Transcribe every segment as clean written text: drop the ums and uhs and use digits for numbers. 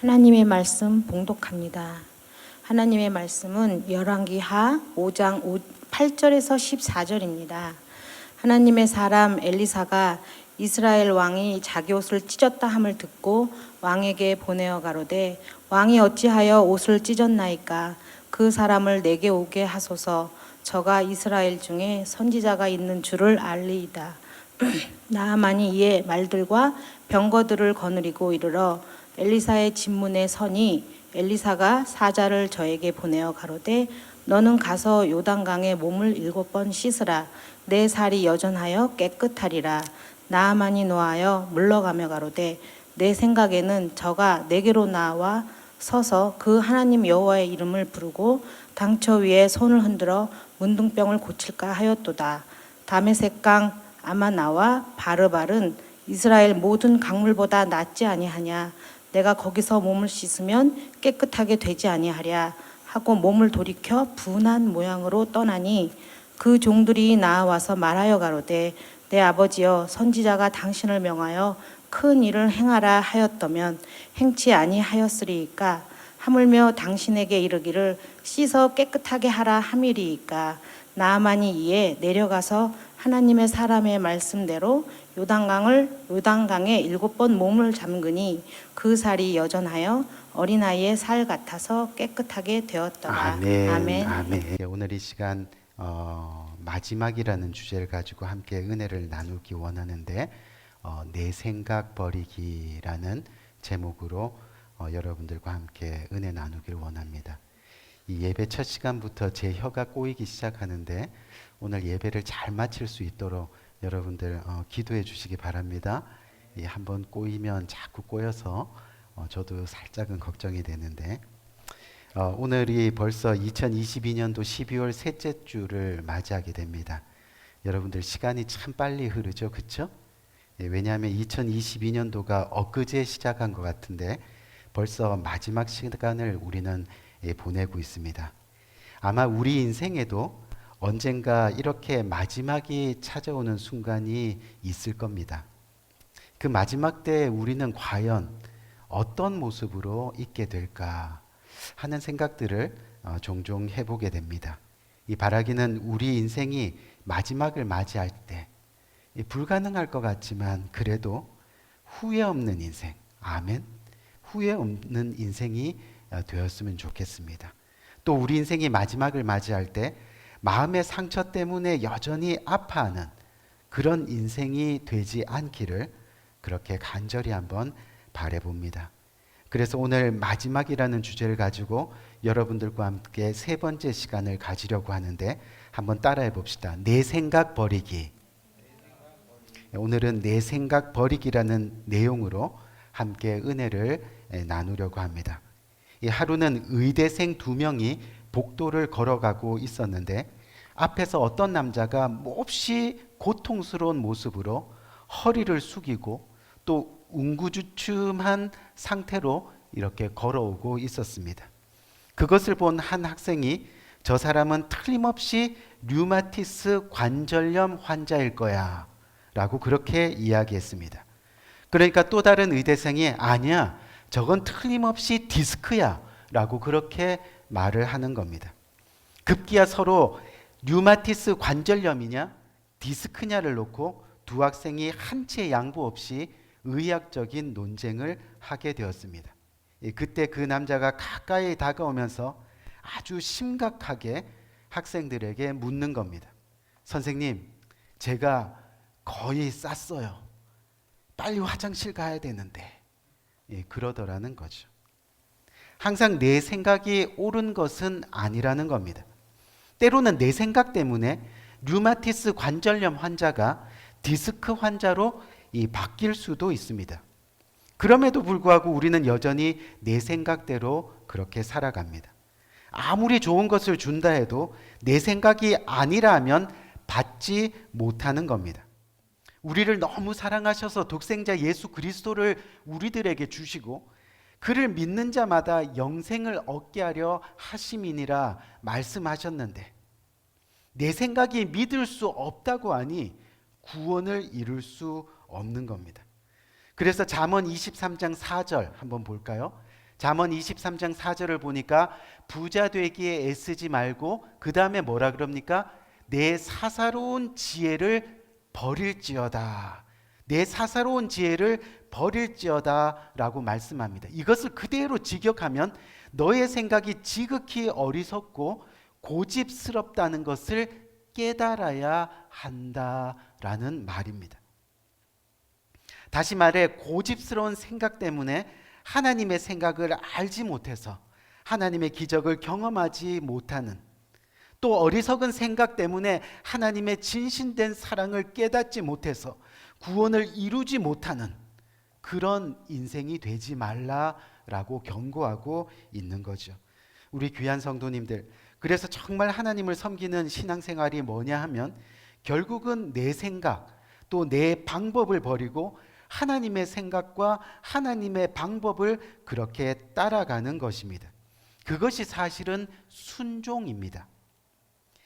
하나님의 말씀 봉독합니다. 하나님의 말씀은 열왕기하 5장 8절에서 14절입니다. 하나님의 사람 엘리사가 이스라엘 왕이 자기 옷을 찢었다 함을 듣고 왕에게 보내어 가로되 왕이 어찌하여 옷을 찢었나이까? 그 사람을 내게 오게 하소서. 저가 이스라엘 중에 선지자가 있는 줄을 알리이다. 나아만이 이에 말들과 병거들을 거느리고 이르러 엘리사의 집문에 서니 엘리사가 사자를 저에게 보내어 가로되 너는 가서 요단강에 몸을 7번 씻으라. 내 살이 여전하여 깨끗하리라. 나아만이 노하여 물러가며 가로되 내 생각에는 저가 내게로 나와 서서 그 하나님 여호와의 이름을 부르고 당처 위에 손을 흔들어 문둥병을 고칠까 하였도다. 다메섹강 아마나와 바르발은 이스라엘 모든 강물보다 낫지 아니하냐? 내가 거기서 몸을 씻으면 깨끗하게 되지 아니하랴 하고 몸을 돌이켜 분한 모양으로 떠나니 그 종들이 나와서 말하여 가로되 내 아버지여 선지자가 당신을 명하여 큰 일을 행하라 하였더면 행치 아니하였으리이까? 하물며 당신에게 이르기를 씻어 깨끗하게 하라 함이리이까? 나아만이 이에 내려가서 하나님의 사람의 말씀대로 요단강에 7번 몸을 잠그니 그 살이 여전하여 어린아이의 살 같아서 깨끗하게 되었더라. 아멘. 아멘. 아멘. 오늘 이 시간 마지막이라는 주제를 가지고 함께 은혜를 나누기 원하는데 내 생각 버리기라는 제목으로 여러분들과 함께 은혜 나누기를 원합니다. 이 예배 첫 시간부터 제 혀가 꼬이기 시작하는데 오늘 예배를 잘 마칠 수 있도록 여러분들 기도해 주시기 바랍니다. 한번 꼬이면 자꾸 꼬여서 저도 살짝은 걱정이 되는데 오늘이 벌써 2022년도 12월 셋째 주를 맞이하게 됩니다. 여러분들 시간이 참 빨리 흐르죠, 그렇죠? 왜냐하면 2022년도가 엊그제 시작한 것 같은데 벌써 마지막 시간을 우리는 보내고 있습니다. 아마 우리 인생에도 언젠가 이렇게 마지막이 찾아오는 순간이 있을 겁니다. 그 마지막 때 우리는 과연 어떤 모습으로 있게 될까 하는 생각들을 종종 해보게 됩니다. 이 바라기는 우리 인생이 마지막을 맞이할 때 불가능할 것 같지만 그래도 후회 없는 인생, 아멘, 후회 없는 인생이 되었으면 좋겠습니다. 또 우리 인생이 마지막을 맞이할 때 마음의 상처 때문에 여전히 아파하는 그런 인생이 되지 않기를 그렇게 간절히 한번 바라봅니다. 그래서 오늘 마지막이라는 주제를 가지고 여러분들과 함께 세 번째 시간을 가지려고 하는데 한번 따라해 봅시다. 내 생각 버리기. 오늘은 내 생각 버리기라는 내용으로 함께 은혜를 나누려고 합니다. 이 하루는 의대생 2명이 복도를 걸어가고 있었는데 앞에서 어떤 남자가 몹시 고통스러운 모습으로 허리를 숙이고 또 웅구주춤한 상태로 이렇게 걸어오고 있었습니다. 그것을 본 한 학생이 저 사람은 틀림없이 류마티스 관절염 환자일 거야 라고 그렇게 이야기했습니다. 그러니까 또 다른 의대생이 아니야, 저건 틀림없이 디스크야 라고 그렇게 말을 하는 겁니다. 급기야 서로 류마티스 관절염이냐 디스크냐를 놓고 두 학생이 한치의 양보 없이 의학적인 논쟁을 하게 되었습니다. 그때 그 남자가 가까이 다가오면서 아주 심각하게 학생들에게 묻는 겁니다. 선생님, 제가 거의 쌌어요. 빨리 화장실 가야 되는데. 그러더라는 거죠. 항상 내 생각이 옳은 것은 아니라는 겁니다. 때로는 내 생각 때문에 류마티스 관절염 환자가 디스크 환자로 바뀔 수도 있습니다. 그럼에도 불구하고 우리는 여전히 내 생각대로 그렇게 살아갑니다. 아무리 좋은 것을 준다 해도 내 생각이 아니라면 받지 못하는 겁니다. 우리를 너무 사랑하셔서 독생자 예수 그리스도를 우리들에게 주시고 그를 믿는 자마다 영생을 얻게 하려 하심이니라 말씀하셨는데 내 생각이 믿을 수 없다고 하니 구원을 이룰 수 없는 겁니다. 그래서 잠언 23장 4절 한번 볼까요? 잠언 23장 4절을 보니까 부자 되기에 애쓰지 말고 그 다음에 뭐라 그럽니까? 내 사사로운 지혜를 버릴지어다. 내 사사로운 지혜를 버릴지어다 라고 말씀합니다. 이것을 그대로 직역하면 너의 생각이 지극히 어리석고 고집스럽다는 것을 깨달아야 한다라는 말입니다. 다시 말해 고집스러운 생각 때문에 하나님의 생각을 알지 못해서 하나님의 기적을 경험하지 못하는, 또 어리석은 생각 때문에 하나님의 진실된 사랑을 깨닫지 못해서 구원을 이루지 못하는 그런 인생이 되지 말라라고 경고하고 있는 거죠. 우리 귀한 성도님들, 그래서 정말 하나님을 섬기는 신앙생활이 뭐냐 하면 결국은 내 생각 또 내 방법을 버리고 하나님의 생각과 하나님의 방법을 그렇게 따라가는 것입니다. 그것이 사실은 순종입니다.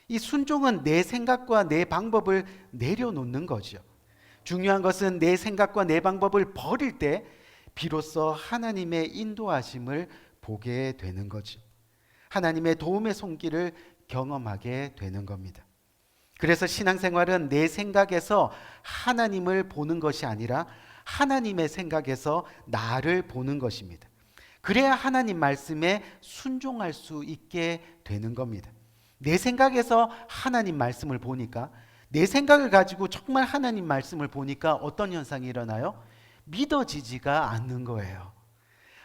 이 순종은 내 생각과 내 방법을 내려놓는 거죠. 중요한 것은 내 생각과 내 방법을 버릴 때 비로소 하나님의 인도하심을 보게 되는 거죠. 하나님의 도움의 손길을 경험하게 되는 겁니다. 그래서 신앙생활은 내 생각에서 하나님을 보는 것이 아니라 하나님의 생각에서 나를 보는 것입니다. 그래야 하나님 말씀에 순종할 수 있게 되는 겁니다. 내 생각에서 하나님 말씀을 보니까, 내 생각을 가지고 정말 하나님 말씀을 보니까 어떤 현상이 일어나요? 믿어지지가 않는 거예요.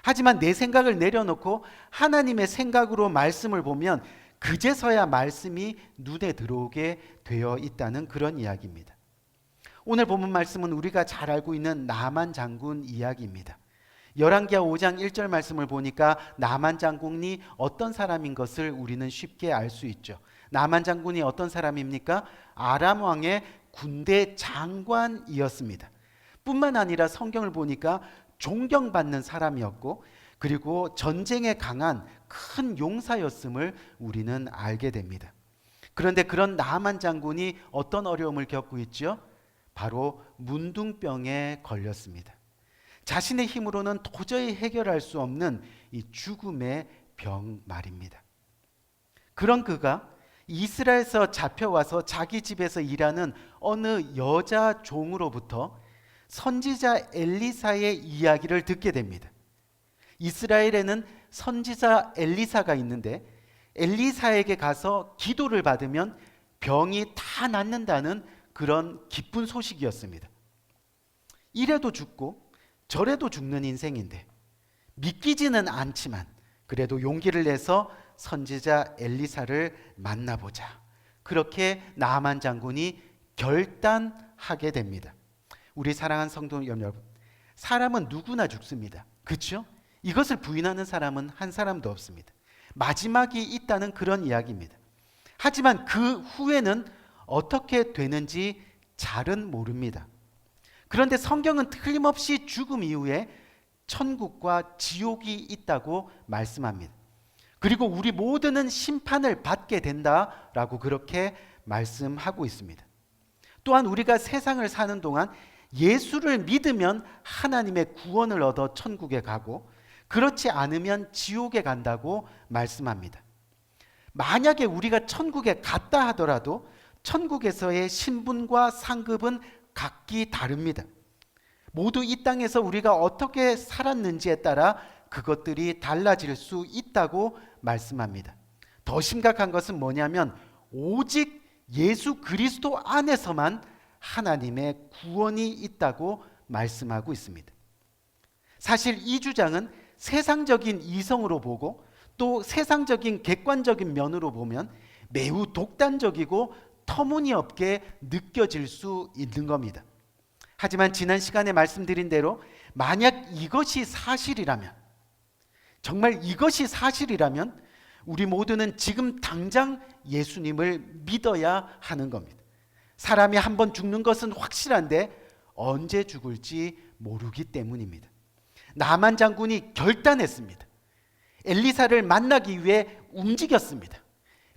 하지만 내 생각을 내려놓고 하나님의 생각으로 말씀을 보면 그제서야 말씀이 눈에 들어오게 되어 있다는 그런 이야기입니다. 오늘 본문 말씀은 우리가 잘 알고 있는 나만 장군 이야기입니다. 열왕기하 5장 1절 말씀을 보니까 나만 장군이 어떤 사람인 것을 우리는 쉽게 알 수 있죠. 나만 장군이 어떤 사람입니까? 아람 왕의 군대 장관이었습니다. 뿐만 아니라 성경을 보니까 존경받는 사람이었고, 그리고 전쟁에 강한 큰 용사였음을 우리는 알게 됩니다. 그런데 그런 나만 장군이 어떤 어려움을 겪고 있죠? 바로 문둥병에 걸렸습니다. 자신의 힘으로는 도저히 해결할 수 없는 이 죽음의 병 말입니다. 그런 그가 이스라엘에서 잡혀와서 자기 집에서 일하는 어느 여자 종으로부터 선지자 엘리사의 이야기를 듣게 됩니다. 이스라엘에는 선지자 엘리사가 있는데 엘리사에게 가서 기도를 받으면 병이 다 낫는다는 그런 기쁜 소식이었습니다. 이래도 죽고 저래도 죽는 인생인데 믿기지는 않지만 그래도 용기를 내서 선지자 엘리사를 만나보자. 그렇게 나아만 장군이 결단하게 됩니다. 우리 사랑하는 성도 여러분, 사람은 누구나 죽습니다. 그렇죠? 이것을 부인하는 사람은 한 사람도 없습니다. 마지막이 있다는 그런 이야기입니다. 하지만 그 후에는 어떻게 되는지 잘은 모릅니다. 그런데 성경은 틀림없이 죽음 이후에 천국과 지옥이 있다고 말씀합니다. 그리고 우리 모두는 심판을 받게 된다라고 그렇게 말씀하고 있습니다. 또한 우리가 세상을 사는 동안 예수를 믿으면 하나님의 구원을 얻어 천국에 가고, 그렇지 않으면 지옥에 간다고 말씀합니다. 만약에 우리가 천국에 갔다 하더라도 천국에서의 신분과 상급은 각기 다릅니다. 모두 이 땅에서 우리가 어떻게 살았는지에 따라 그것들이 달라질 수 있다고 말씀합니다. 더 심각한 것은 뭐냐면 오직 예수 그리스도 안에서만 하나님의 구원이 있다고 말씀하고 있습니다. 사실 이 주장은 세상적인 이성으로 보고 또 세상적인 객관적인 면으로 보면 매우 독단적이고 터무니없게 느껴질 수 있는 겁니다. 하지만 지난 시간에 말씀드린 대로 만약 이것이 사실이라면, 정말 이것이 사실이라면 우리 모두는 지금 당장 예수님을 믿어야 하는 겁니다. 사람이 한번 죽는 것은 확실한데 언제 죽을지 모르기 때문입니다. 나만 장군이 결단했습니다. 엘리사를 만나기 위해 움직였습니다.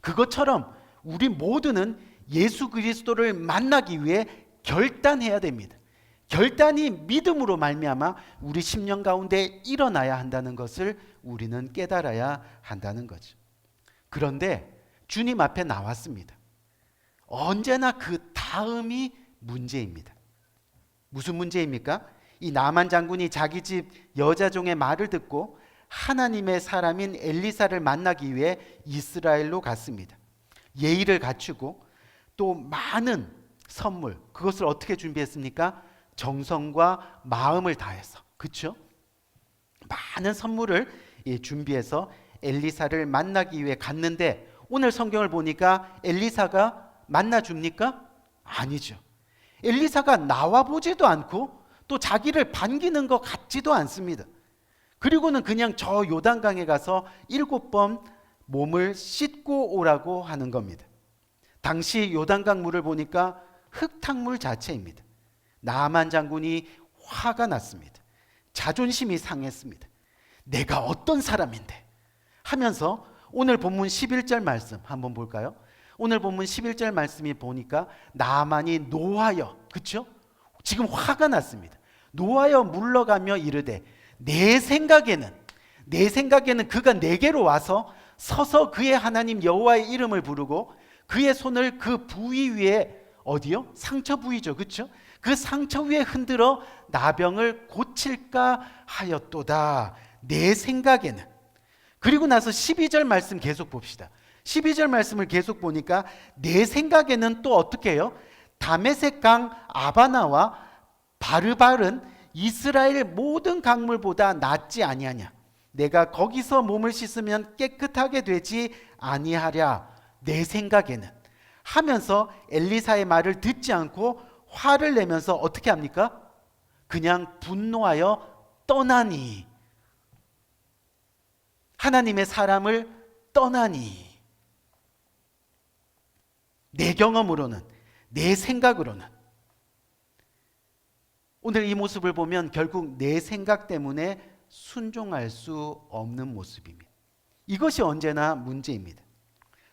그것처럼 우리 모두는 예수 그리스도를 만나기 위해 결단해야 됩니다. 결단이 믿음으로 말미암아 우리 심령 가운데 일어나야 한다는 것을 우리는 깨달아야 한다는 거죠. 그런데 주님 앞에 나왔습니다. 언제나 그 다음이 문제입니다. 무슨 문제입니까? 이 나만 장군이 자기 집 여자종의 말을 듣고 하나님의 사람인 엘리사를 만나기 위해 이스라엘로 갔습니다. 예의를 갖추고 또 많은 선물, 그것을 어떻게 준비했습니까? 정성과 마음을 다해서, 그렇죠? 많은 선물을 준비해서 엘리사를 만나기 위해 갔는데 오늘 성경을 보니까 엘리사가 만나줍니까? 아니죠. 엘리사가 나와보지도 않고 또 자기를 반기는 것 같지도 않습니다. 그리고는 그냥 저 요단강에 가서 7번 몸을 씻고 오라고 하는 겁니다. 당시 요단강 물을 보니까 흙탕물 자체입니다. 나만 장군이 화가 났습니다. 자존심이 상했습니다. 내가 어떤 사람인데 하면서 오늘 본문 11절 말씀 한번 볼까요? 오늘 본문 11절 말씀이 보니까 나만이 노하여, 그렇죠? 지금 화가 났습니다. 노하여 물러가며 이르되 내 생각에는 그가 내게로 와서 서서 그의 하나님 여호와의 이름을 부르고 그의 손을 그 부위 위에, 어디요? 상처 부위죠, 그렇죠? 그 상처 위에 흔들어 나병을 고칠까 하였도다. 내 생각에는. 그리고 나서 12절 말씀 계속 봅시다. 12절 말씀을 계속 보니까 내 생각에는 또 어떻게 해요? 다메섹 강 아바나와 바르발은 이스라엘 모든 강물보다 낫지 아니하냐. 내가 거기서 몸을 씻으면 깨끗하게 되지 아니하랴. 내 생각에는. 하면서 엘리사의 말을 듣지 않고 화를 내면서 어떻게 합니까? 그냥 분노하여 떠나니. 하나님의 사람을 떠나니. 내 경험으로는, 내 생각으로는. 오늘 이 모습을 보면 결국 내 생각 때문에 순종할 수 없는 모습입니다. 이것이 언제나 문제입니다.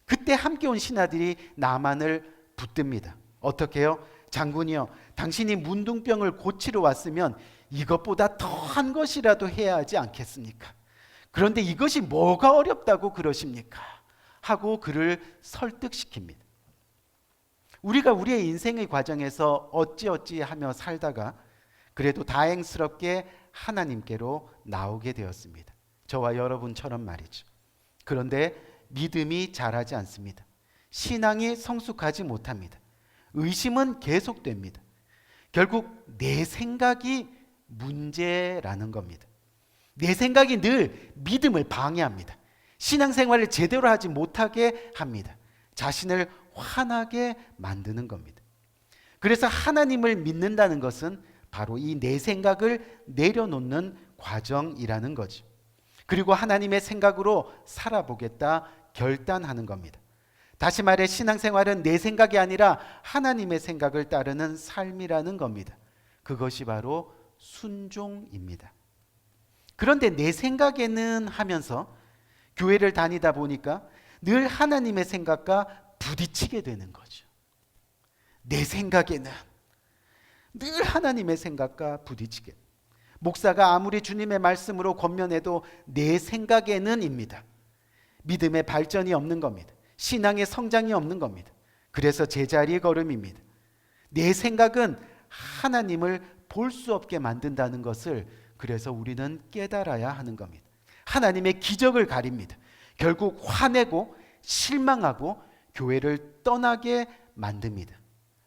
그때 함께 온 신하들이 나만을 붙듭니다. 어떻게 해요? 장군이여, 당신이 문둥병을 고치러 왔으면 이것보다 더한 것이라도 해야 하지 않겠습니까? 그런데 이것이 뭐가 어렵다고 그러십니까? 하고 그를 설득시킵니다. 우리가 우리의 인생의 과정에서 어찌어찌 하며 살다가 그래도 다행스럽게 하나님께로 나오게 되었습니다. 저와 여러분처럼 말이죠. 그런데 믿음이 자라지 않습니다. 신앙이 성숙하지 못합니다. 의심은 계속됩니다. 결국 내 생각이 문제라는 겁니다. 내 생각이 늘 믿음을 방해합니다. 신앙생활을 제대로 하지 못하게 합니다. 자신을 화나게 만드는 겁니다. 그래서 하나님을 믿는다는 것은 바로 이 내 생각을 내려놓는 과정이라는 거죠. 그리고 하나님의 생각으로 살아보겠다 결단하는 겁니다. 다시 말해 신앙생활은 내 생각이 아니라 하나님의 생각을 따르는 삶이라는 겁니다. 그것이 바로 순종입니다. 그런데 내 생각에는 하면서 교회를 다니다 보니까 늘 하나님의 생각과 부딪히게 되는 거죠. 내 생각에는 늘 하나님의 생각과 부딪히게. 목사가 아무리 주님의 말씀으로 권면해도 내 생각에는입니다. 믿음의 발전이 없는 겁니다. 신앙의 성장이 없는 겁니다. 그래서 제자리 걸음입니다. 내 생각은 하나님을 볼 수 없게 만든다는 것을 그래서 우리는 깨달아야 하는 겁니다. 하나님의 기적을 가립니다. 결국 화내고 실망하고 교회를 떠나게 만듭니다.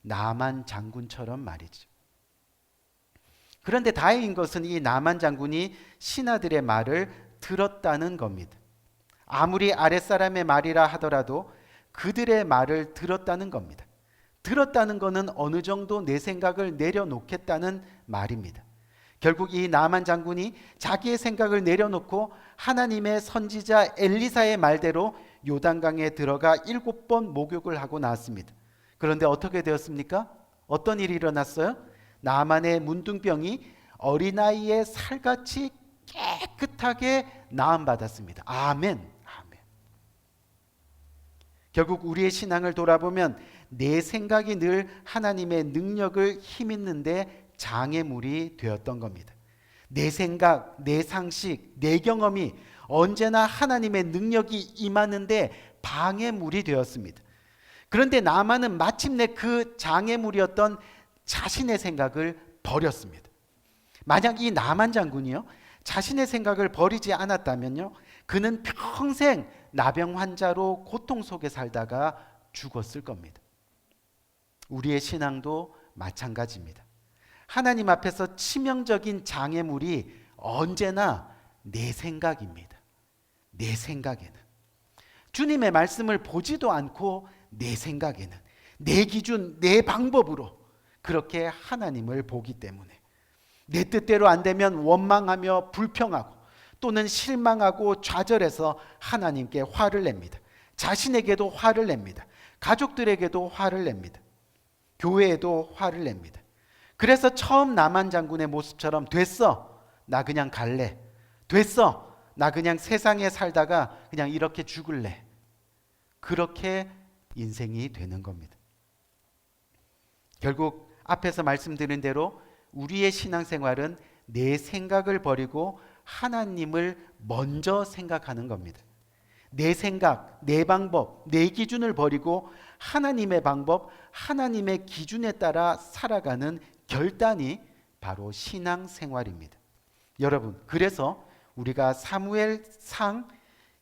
나만 장군처럼 말이죠. 그런데 다행인 것은 이 나만 장군이 신하들의 말을 들었다는 겁니다. 아무리 아랫사람의 말이라 하더라도 그들의 말을 들었다는 겁니다. 들었다는 것은 어느 정도 내 생각을 내려놓겠다는 말입니다. 결국 이 나만 장군이 자기의 생각을 내려놓고 하나님의 선지자 엘리사의 말대로 요단강에 들어가 7번 목욕을 하고 나왔습니다. 그런데 어떻게 되었습니까? 어떤 일이 일어났어요? 나만의 문둥병이 어린아이의 살같이 깨끗하게 나음받았습니다. 아멘. 아멘. 결국 우리의 신앙을 돌아보면 내 생각이 늘 하나님의 능력을 힘있는데 장애물이 되었던 겁니다. 내 생각, 내 상식, 내 경험이 언제나 하나님의 능력이 임하는데 방해물이 되었습니다. 그런데 나만은 마침내 그 장애물이었던 자신의 생각을 버렸습니다. 만약 이 나만 장군이요, 자신의 생각을 버리지 않았다면요, 그는 평생 나병 환자로 고통 속에 살다가 죽었을 겁니다. 우리의 신앙도 마찬가지입니다. 하나님 앞에서 치명적인 장애물이 언제나 내 생각입니다. 내 생각에는. 주님의 말씀을 보지도 않고 내 생각에는, 내 기준, 내 방법으로 그렇게 하나님을 보기 때문에 내 뜻대로 안 되면 원망하며 불평하고 또는 실망하고 좌절해서 하나님께 화를 냅니다. 자신에게도 화를 냅니다. 가족들에게도 화를 냅니다. 교회에도 화를 냅니다. 그래서 처음 나만 장군의 모습처럼 됐어, 나 그냥 갈래. 됐어, 나 그냥 세상에 살다가 그냥 이렇게 죽을래. 그렇게 인생이 되는 겁니다. 결국 앞에서 말씀드린 대로 우리의 신앙생활은 내 생각을 버리고 하나님을 먼저 생각하는 겁니다. 내 생각, 내 방법, 내 기준을 버리고 하나님의 방법, 하나님의 기준에 따라 살아가는 결단이 바로 신앙생활입니다. 여러분, 그래서 우리가 사무엘상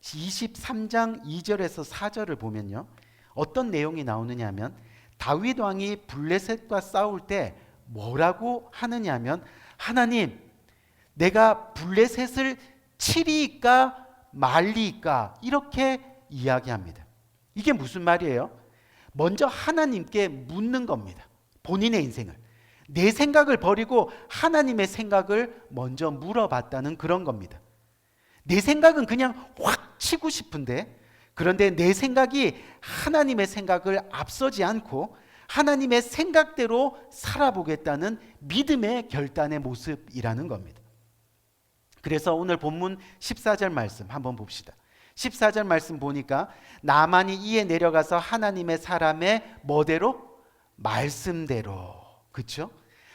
23장 2절에서 4절을 보면요, 어떤 내용이 나오느냐 하면 다윗 왕이 블레셋과 싸울 때 뭐라고 하느냐 하면, 하나님, 내가 블레셋을 치리이까 말리이까, 이렇게 이야기합니다. 이게 무슨 말이에요? 먼저 하나님께 묻는 겁니다. 본인의 인생을, 내 생각을 버리고 하나님의 생각을 먼저 물어봤다는 그런 겁니다. 내 생각은 그냥 확 치고 싶은데, 그런데 내 생각이 하나님의 생각을 앞서지 않고 하나님의 생각대로 살아보겠다는 믿음의 결단의 모습이라는 겁니다. 그래서 오늘 본문 14절 말씀 한번 봅시다. 14절 말씀 보니까 나만이 이에 내려가서 하나님의 사람의 뭐대로? 말씀대로. 그렇죠?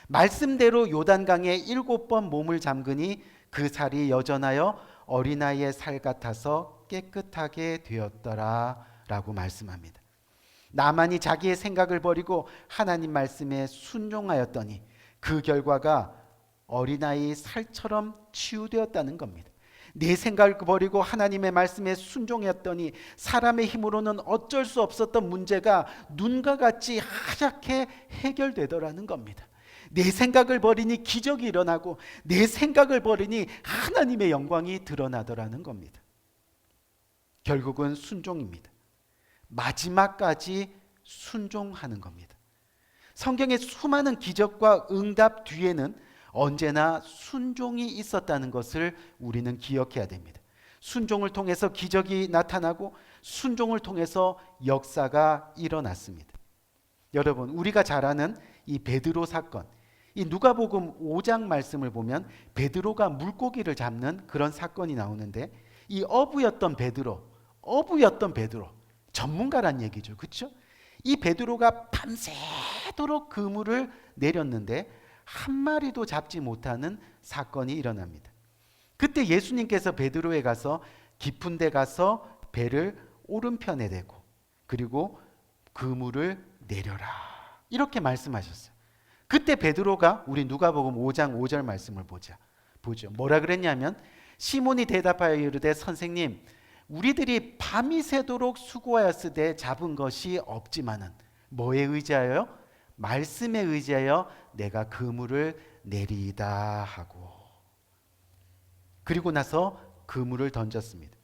말씀대로 요단강에 7번 몸을 잠그니 그 살이 여전하여 어린아이의 살 같아서 깨끗하게 되었더라 라고 말씀합니다. 나만이 자기의 생각을 버리고 하나님 말씀에 순종하였더니 그 결과가 어린아이 살처럼 치유되었다는 겁니다. 내 생각을 버리고 하나님의 말씀에 순종했더니 사람의 힘으로는 어쩔 수 없었던 문제가 눈과 같이 하얗게 해결되더라는 겁니다. 내 생각을 버리니 기적이 일어나고 내 생각을 버리니 하나님의 영광이 드러나더라는 겁니다. 결국은 순종입니다. 마지막까지 순종하는 겁니다. 성경의 수많은 기적과 응답 뒤에는 언제나 순종이 있었다는 것을 우리는 기억해야 됩니다. 순종을 통해서 기적이 나타나고 순종을 통해서 역사가 일어났습니다. 여러분, 우리가 잘 아는 이 베드로 사건, 이 누가복음 5장 말씀을 보면 베드로가 물고기를 잡는 그런 사건이 나오는데, 이 어부였던 베드로, 전문가란 얘기죠. 그렇죠? 이 베드로가 밤새도록 그물을 내렸는데 한 마리도 잡지 못하는 사건이 일어납니다. 그때 예수님께서 베드로에 가서 깊은 데 가서 배를 오른편에 대고 그리고 그물을 내려라, 이렇게 말씀하셨어요. 그때 베드로가, 우리 누가복음 5장 5절 말씀을 보죠. 뭐라 그랬냐면, 시몬이 대답하여 이르되 선생님, 우리들이 밤이 새도록 수고하였으되 잡은 것이 없지만은 뭐에 의지하여? 말씀에 의지하여 내가 그물을 내리이다 하고, 그리고 나서 그물을 던졌습니다.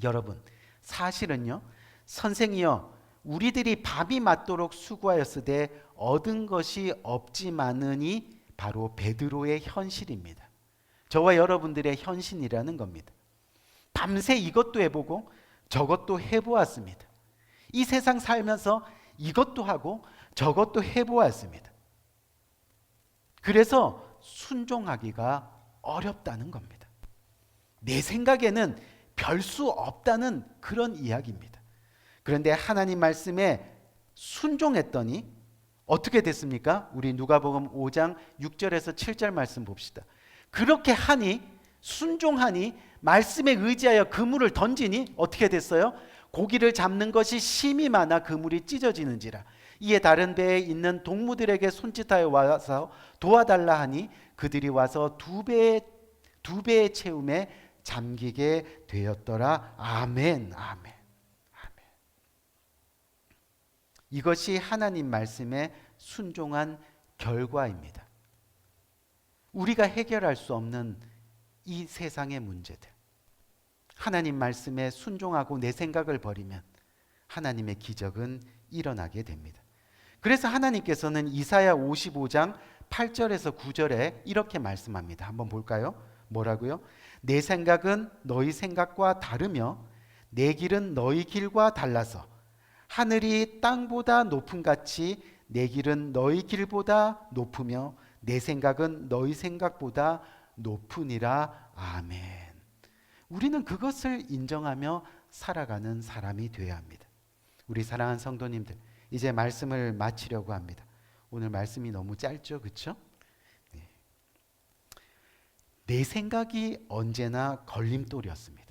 여러분, 사실은요, 선생이여, 우리들이 밤이 맞도록 수고하였으되 얻은 것이 없지만은이 바로 베드로의 현실입니다. 저와 여러분들의 현실이라는 겁니다. 밤새 이것도 해보고 저것도 해보았습니다. 이 세상 살면서 이것도 하고 저것도 해보았습니다. 그래서 순종하기가 어렵다는 겁니다. 내 생각에는 별 수 없다는 그런 이야기입니다. 그런데 하나님 말씀에 순종했더니 어떻게 됐습니까? 우리 누가복음 5장 6절에서 7절 말씀 봅시다. 그렇게 하니, 순종하니, 말씀에 의지하여 그물을 던지니 어떻게 됐어요? 고기를 잡는 것이 심히 많아 그물이 찢어지는지라. 이에 다른 배에 있는 동무들에게 손짓하여 와서 도와달라 하니 그들이 와서 두 배의 채움에 잠기게 되었더라. 아멘. 아멘. 아멘. 이것이 하나님 말씀에 순종한 결과입니다. 우리가 해결할 수 없는 이 세상의 문제들, 하나님 말씀에 순종하고 내 생각을 버리면 하나님의 기적은 일어나게 됩니다. 그래서 하나님께서는 이사야 55장 8절에서 9절에 이렇게 말씀합니다. 한번 볼까요? 뭐라고요? 내 생각은 너희 생각과 다르며 내 길은 너희 길과 달라서 하늘이 땅보다 높음 같이 내 길은 너희 길보다 높으며 내 생각은 너희 생각보다 높으니라. 아멘. 우리는 그것을 인정하며 살아가는 사람이 되어야 합니다. 우리 사랑하는 성도님들, 이제 말씀을 마치려고 합니다. 오늘 말씀이 너무 짧죠, 그렇죠? 네. 내 생각이 언제나 걸림돌이었습니다.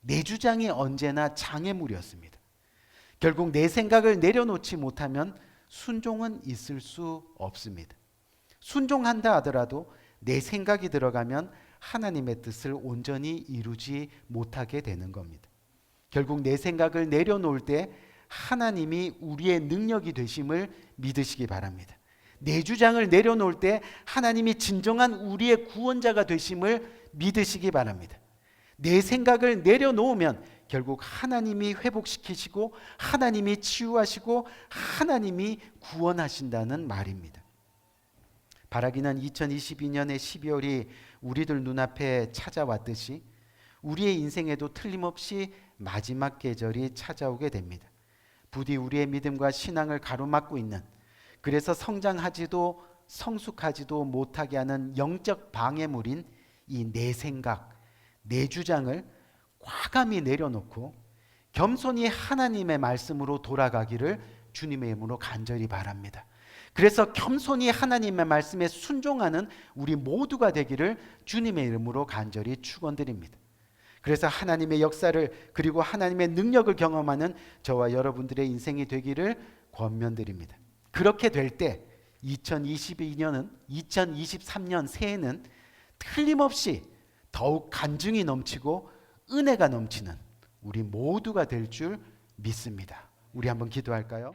내 주장이 언제나 장애물이었습니다. 결국 내 생각을 내려놓지 못하면 순종은 있을 수 없습니다. 순종한다 하더라도 내 생각이 들어가면 하나님의 뜻을 온전히 이루지 못하게 되는 겁니다. 결국 내 생각을 내려놓을 때 하나님이 우리의 능력이 되심을 믿으시기 바랍니다. 내 주장을 내려놓을 때 하나님이 진정한 우리의 구원자가 되심을 믿으시기 바랍니다. 내 생각을 내려놓으면 결국 하나님이 회복시키시고 하나님이 치유하시고 하나님이 구원하신다는 말입니다. 바라기는 2022년의 12월이 우리들 눈앞에 찾아왔듯이 우리의 인생에도 틀림없이 마지막 계절이 찾아오게 됩니다. 부디 우리의 믿음과 신앙을 가로막고 있는, 그래서 성장하지도 성숙하지도 못하게 하는 영적 방해물인 이 내 생각, 내 주장을 과감히 내려놓고 겸손히 하나님의 말씀으로 돌아가기를 주님의 이름으로 간절히 바랍니다. 그래서 겸손히 하나님의 말씀에 순종하는 우리 모두가 되기를 주님의 이름으로 간절히 축원드립니다. 그래서 하나님의 역사를 그리고 하나님의 능력을 경험하는 저와 여러분들의 인생이 되기를 권면드립니다. 그렇게 될 때 2023년 새해는 틀림없이 더욱 간증이 넘치고 은혜가 넘치는 우리 모두가 될 줄 믿습니다. 우리 한번 기도할까요?